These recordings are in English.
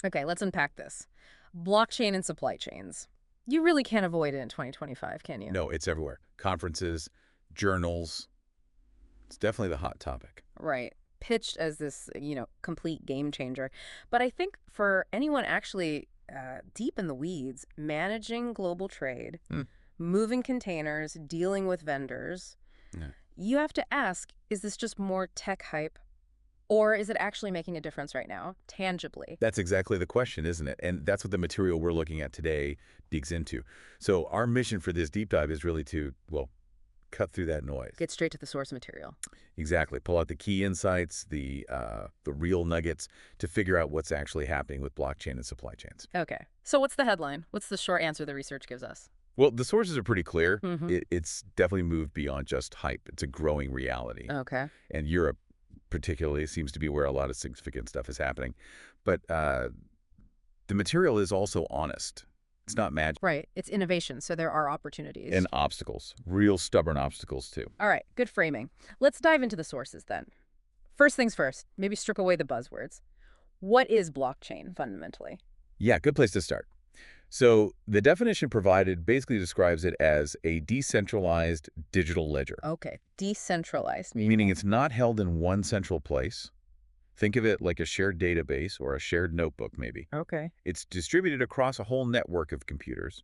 Okay, let's unpack this. Blockchain and supply chains. You really can't avoid it in 2025, can you? No, it's everywhere. Conferences, journals. It's definitely the hot topic. Right. Pitched as this, complete game changer. But I think for anyone actually deep in the weeds, managing global trade, Hmm. moving containers, dealing with vendors, Yeah. you have to ask, is this just more tech hype or is it actually making a difference right now, tangibly? That's exactly the question, isn't it? And that's what the material we're looking at today digs into. So our mission for this deep dive is really to, well, cut through that noise. Get straight to the source material. Exactly. Pull out the key insights, the real nuggets to figure out what's actually happening with blockchain and supply chains. Okay. So what's the headline? What's the short answer the research gives us? Well, the sources are pretty clear. Mm-hmm. It's definitely moved beyond just hype. It's a growing reality. Okay. And Europe particularly seems to be where a lot of significant stuff is happening. But the material is also honest. It's not magic. Right. It's innovation, so there are opportunities. And obstacles, real stubborn obstacles too. All right, good framing. Let's dive into the sources then. First things first, maybe strip away the buzzwords. What is blockchain fundamentally? Yeah, good place to start. So the definition provided basically describes it as a decentralized digital ledger, Okay, decentralized. meaning it's not held in one central place. Think of it like a shared database or a shared notebook, maybe. Okay. It's distributed across a whole network of computers,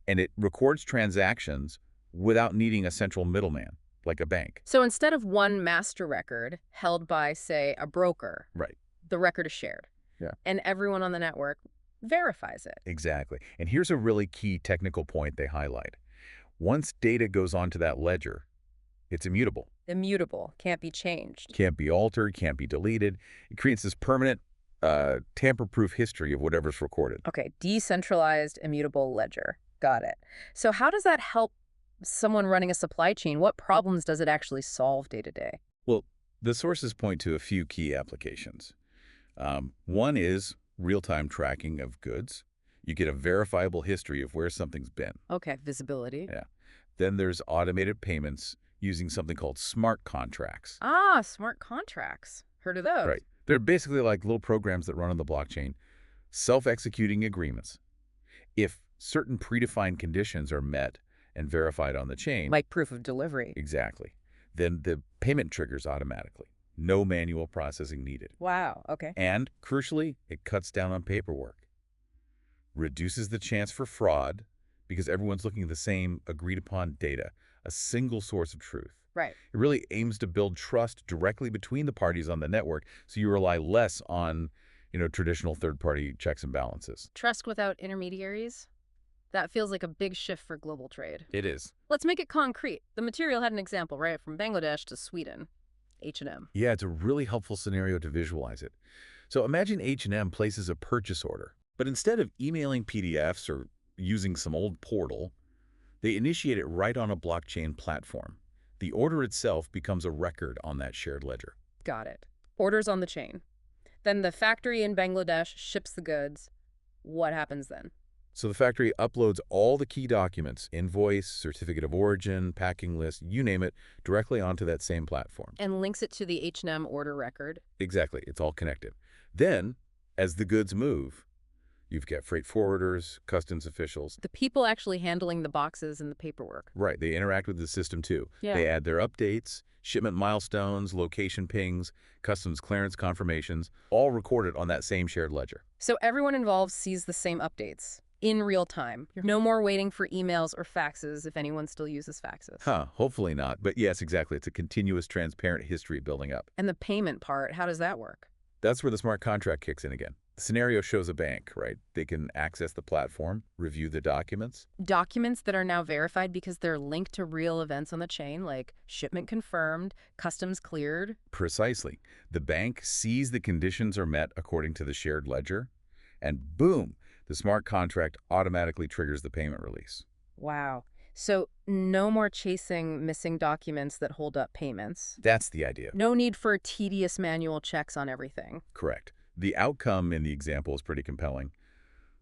and it records transactions without needing a central middleman, like a bank. So instead of one master record held by, say, a broker, Right. the record is shared. Yeah. And everyone on the network verifies it. Exactly. And here's a really key technical point they highlight. Once data goes onto that ledger, it's immutable. Immutable, can't be changed. Can't be altered, can't be deleted. It creates this permanent, tamper-proof history of whatever's recorded. Okay, decentralized, immutable ledger. Got it. So how does that help someone running a supply chain? What problems does it actually solve day to day? Well, the sources point to a few key applications. One is real-time tracking of goods. You get a verifiable history of where something's been. Okay, visibility. Yeah. Then there's automated payments using something called smart contracts. Ah, smart contracts. Heard of those? Right. They're basically like little programs that run on the blockchain, self-executing agreements. If certain predefined conditions are met and verified on the chain, Like proof of delivery. exactly, then the payment triggers automatically. No manual processing needed. Wow, okay. And, crucially, it cuts down on paperwork. Reduces the chance for fraud because everyone's looking at the same agreed-upon data, a single source of truth. Right. It really aims to build trust directly between the parties on the network so you rely less on, traditional third-party checks and balances. Trust without intermediaries? That feels like a big shift for global trade. It is. Let's make it concrete. The material had an example, right? From Bangladesh to Sweden. H&M. Yeah, it's a really helpful scenario to visualize it. So imagine H&M places a purchase order, but instead of emailing PDFs or using some old portal, they initiate it right on a blockchain platform. The order itself becomes a record on that shared ledger. Got it. Orders on the chain. Then the factory in Bangladesh ships the goods. What happens then? So the factory uploads all the key documents, invoice, certificate of origin, packing list, you name it, directly onto that same platform. And links it to the H&M order record. Exactly. It's all connected. Then, as the goods move, you've got freight forwarders, customs officials. The people actually handling the boxes and the paperwork. Right. They interact with the system too. Yeah. They add their updates, shipment milestones, location pings, customs clearance confirmations, all recorded on that same shared ledger. So everyone involved sees the same updates in real time. No more waiting for emails or faxes if anyone still uses faxes. Hopefully not. But yes, exactly. It's a continuous, transparent history building up. And the payment part, how does that work? That's where the smart contract kicks in again. The scenario shows a bank, right? They can access the platform, review the documents. Documents that are now verified because they're linked to real events on the chain, like shipment confirmed, customs cleared. Precisely. The bank sees the conditions are met according to the shared ledger, and boom, the smart contract automatically triggers the payment release. Wow. So no more chasing missing documents that hold up payments. That's the idea. No need for tedious manual checks on everything. Correct. The outcome in the example is pretty compelling.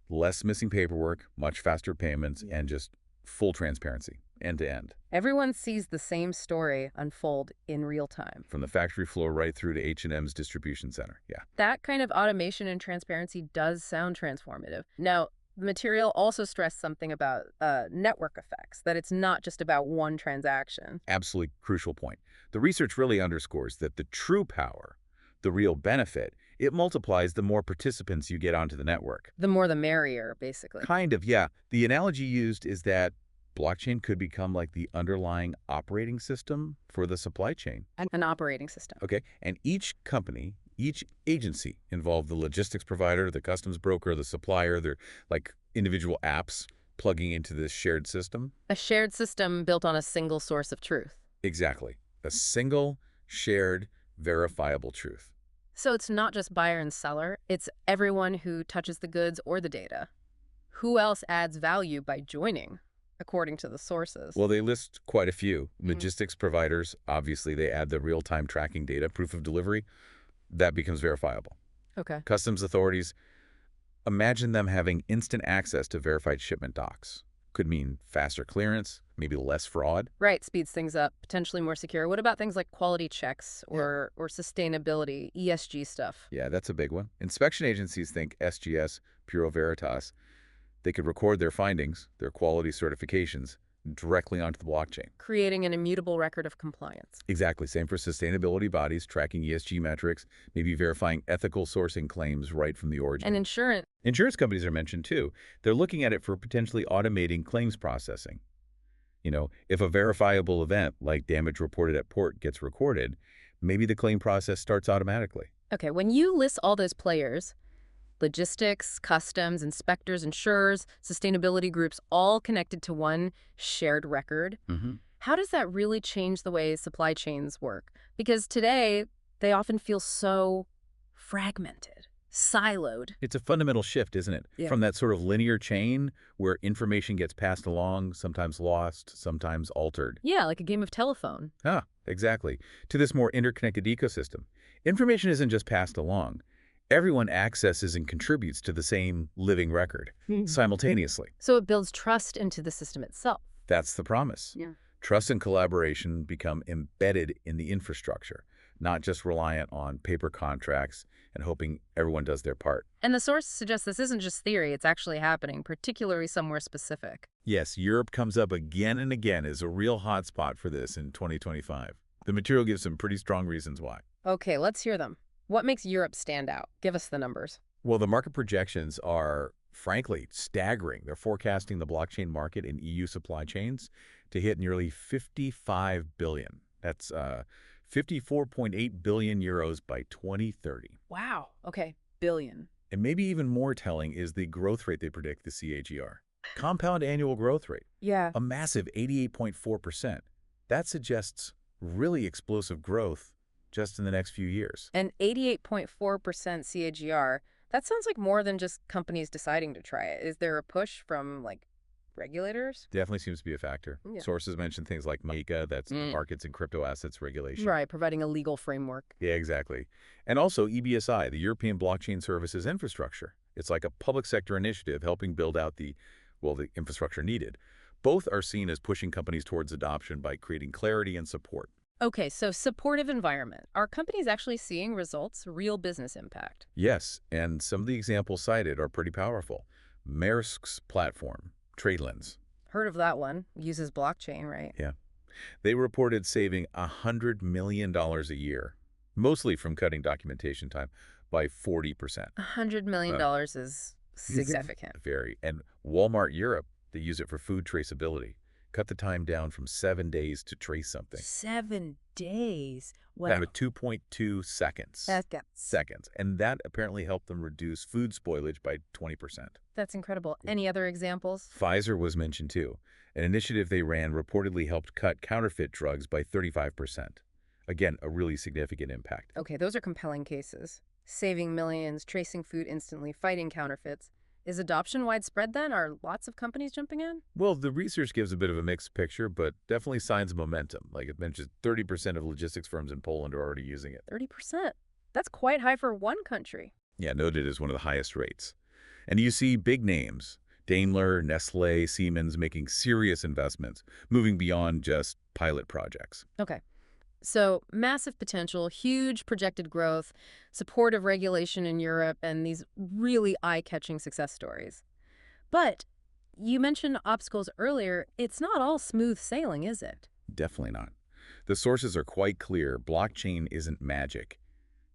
Less missing paperwork, much faster payments, and just full transparency. end to end, Everyone sees the same story unfold in real time. from the factory floor right through to H&M's distribution center. Yeah, That kind of automation and transparency does sound transformative. Now, the material also stressed something about network effects, that it's not just about one transaction. absolutely crucial point. The research really underscores that the true power, the real benefit, it multiplies the more participants you get onto the network. The more the merrier, basically. Kind of, yeah. The analogy used is that blockchain could become like the underlying operating system for the supply chain. An operating system. Okay, and each company, each agency involved, the logistics provider, the customs broker, the supplier, they're like individual apps plugging into this shared system. A shared system built on a single source of truth. Exactly. A single, shared, verifiable truth. So it's not just buyer and seller, it's everyone who touches the goods or the data. Who else adds value by joining, according to the sources? Well, they list quite a few. Mhm. Logistics providers, obviously, they add the real-time tracking data, proof of delivery. That becomes verifiable. Okay. Customs authorities, imagine them having instant access to verified shipment docs. Could mean faster clearance, maybe less fraud. Right, speeds things up, potentially more secure. What about things like quality checks or sustainability, ESG stuff? Yeah, that's a big one. Inspection agencies think SGS, Bureau Veritas, they could record their findings, their quality certifications, directly onto the blockchain. Creating an immutable record of compliance. Exactly. Same for sustainability bodies, tracking ESG metrics, maybe verifying ethical sourcing claims right from the origin. And insurance. Insurance companies are mentioned too. They're looking at it for potentially automating claims processing. You know, if a verifiable event like damage reported at port gets recorded, maybe the claim process starts automatically. Okay, when you list all those players, logistics, customs, inspectors, insurers, sustainability groups, all connected to one shared record, Mm-hmm. how does that really change the way supply chains work? Because today, they often feel so fragmented, siloed. It's a fundamental shift, isn't it? Yeah. From that sort of linear chain where information gets passed along, sometimes lost, sometimes altered. Yeah, like a game of telephone. Ah, exactly. To this more interconnected ecosystem. Information isn't just passed along. Everyone accesses and contributes to the same living record simultaneously. So it builds trust into the system itself. That's the promise. Yeah. Trust and collaboration become embedded in the infrastructure, not just reliant on paper contracts and hoping everyone does their part. And the source suggests this isn't just theory, it's actually happening, particularly somewhere specific. Yes, Europe comes up again and again as a real hotspot for this in 2025. The material gives some pretty strong reasons why. Okay, let's hear them. What makes Europe stand out? Give us the numbers. Well, the market projections are, frankly, staggering. They're forecasting the blockchain market in EU supply chains to hit nearly 55 billion. That's 54.8 billion euros by 2030. Wow. Okay, billion. And maybe even more telling is the growth rate they predict, the CAGR. Compound annual growth rate, Yeah. a massive 88.4%. That suggests really explosive growth just in the next few years. And 88.4% CAGR, that sounds like more than just companies deciding to try it. Is there a push from, like, regulators? Definitely seems to be a factor. Yeah. Sources mention things like MiCA, that's Markets and Crypto Assets Regulation. Right, providing a legal framework. Yeah, exactly. And also EBSI, the European Blockchain Services Infrastructure. It's like a public sector initiative helping build out the infrastructure needed. Both are seen as pushing companies towards adoption by creating clarity and support. Okay, so supportive environment. Are companies actually seeing results, real business impact? Yes, and some of the examples cited are pretty powerful. Maersk's platform, TradeLens. Heard of that one. Uses blockchain, right? Yeah. They reported saving $100 million a year, mostly from cutting documentation time by 40%. $100 million is significant. Very. And Walmart Europe, they use it for food traceability. Cut the time down from 7 days to trace something. 7 days. Wow. Down to 2.2 seconds. Seconds. And that apparently helped them reduce food spoilage by 20%. That's incredible. Any other examples? Pfizer was mentioned too. An initiative they ran reportedly helped cut counterfeit drugs by 35%. Again, a really significant impact. Okay, those are compelling cases. Saving millions, tracing food instantly, fighting counterfeits. Is adoption widespread then? Are lots of companies jumping in? Well, the research gives a bit of a mixed picture, but definitely signs of momentum. Like it mentions 30% of logistics firms in Poland are already using it. 30%. That's quite high for one country. Yeah, noted as one of the highest rates. And you see big names, Daimler, Nestle, Siemens making serious investments, moving beyond just pilot projects. Okay. So, massive potential, huge projected growth, supportive regulation in Europe, and these really eye-catching success stories. But you mentioned obstacles earlier. It's not all smooth sailing, is it? Definitely not. The sources are quite clear. Blockchain isn't magic.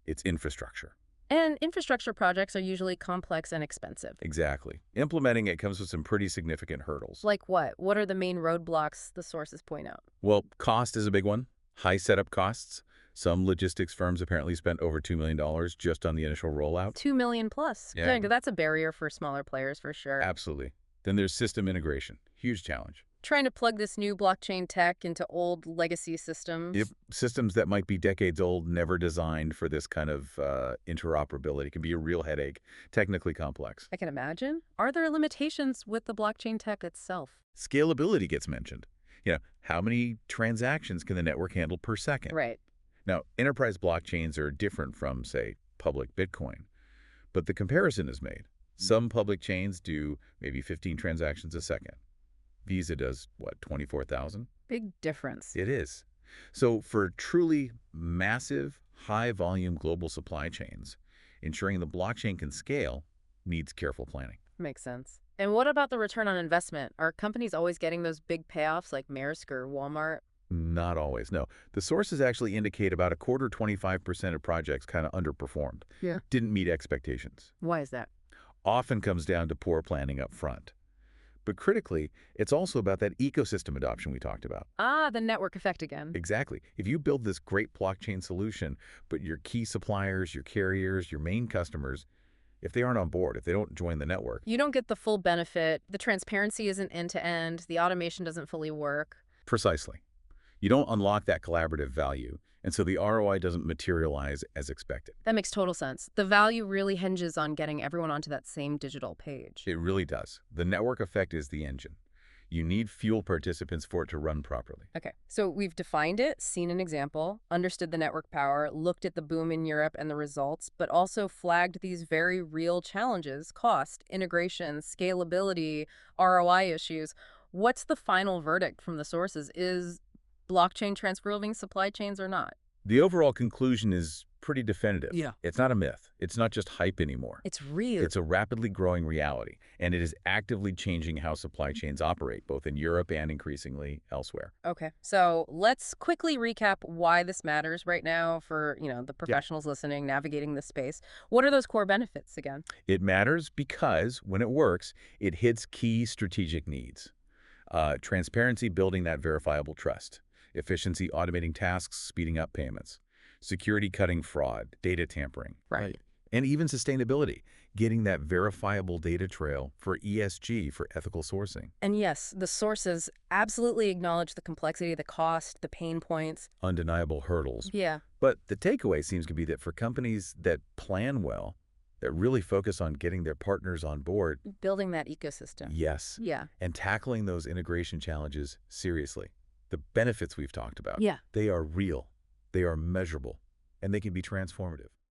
It's infrastructure. And infrastructure projects are usually complex and expensive. Exactly. Implementing it comes with some pretty significant hurdles. Like what? What are the main roadblocks the sources point out? Well, cost is a big one. High setup costs. Some logistics firms apparently spent over $2 million just on the initial rollout. 2 million plus. Yeah. Dang, that's a barrier for smaller players for sure. Absolutely. Then there's system integration. Huge challenge. Trying to plug this new blockchain tech into old legacy If systems. systems that might be decades old, never designed for this kind of interoperability, can be a real headache, technically complex. I can imagine. Are there limitations with the blockchain tech itself? Scalability gets mentioned. How many transactions can the network handle per second? Right. Now, enterprise blockchains are different from, say, public Bitcoin, but the comparison is made. Some public chains do maybe 15 transactions a second. Visa does, what, 24,000? Big difference. It is. So for truly massive, high-volume global supply chains, ensuring the blockchain can scale needs careful planning. Makes sense. And what about the return on investment? Are companies always getting those big payoffs like Maersk or Walmart? Not always, no. The sources actually indicate about a quarter, 25% of projects kind of underperformed. Yeah. Didn't meet expectations. Why is that? Often comes down to poor planning up front. But critically, it's also about that ecosystem adoption we talked about. Ah, the network effect again. Exactly. If you build this great blockchain solution, but your key suppliers, your carriers, your main customers, if they aren't on board, if they don't join the network, You don't get the full benefit. The transparency isn't end to end. The automation doesn't fully work. precisely, you don't unlock that collaborative value, and so the ROI doesn't materialize as expected. That makes total sense. The value really hinges on getting everyone onto that same digital page. It really does. The network effect is the engine. You need fuel participants for it to run properly. Okay, so we've defined it, seen an example, understood the network power, looked at the boom in Europe and the results, but also flagged these very real challenges: cost, integration, scalability, ROI issues. What's the final verdict from the sources? Is blockchain transforming supply chains or not? The overall conclusion is pretty definitive. Yeah. It's not a myth. It's not just hype anymore. It's real. It's a rapidly growing reality, and it is actively changing how supply chains operate, both in Europe and increasingly elsewhere. Okay, so let's quickly recap why this matters right now for, the Yeah. professionals listening, navigating this space. What are those core benefits again? It matters because, when it works, it hits key strategic needs. Transparency, building that verifiable trust. Efficiency, automating tasks, speeding up payments. Security, cutting fraud, data tampering. Right. And even sustainability, getting that verifiable data trail for ESG, for ethical sourcing. And yes, the sources absolutely acknowledge the complexity, the cost, the pain points. Undeniable hurdles. Yeah. But the takeaway seems to be that for companies that plan well, that really focus on getting their partners on board, Building that ecosystem. yes, Yeah. and tackling those integration challenges seriously. The benefits we've talked about, Yeah. they are real, they are measurable, and they can be transformative.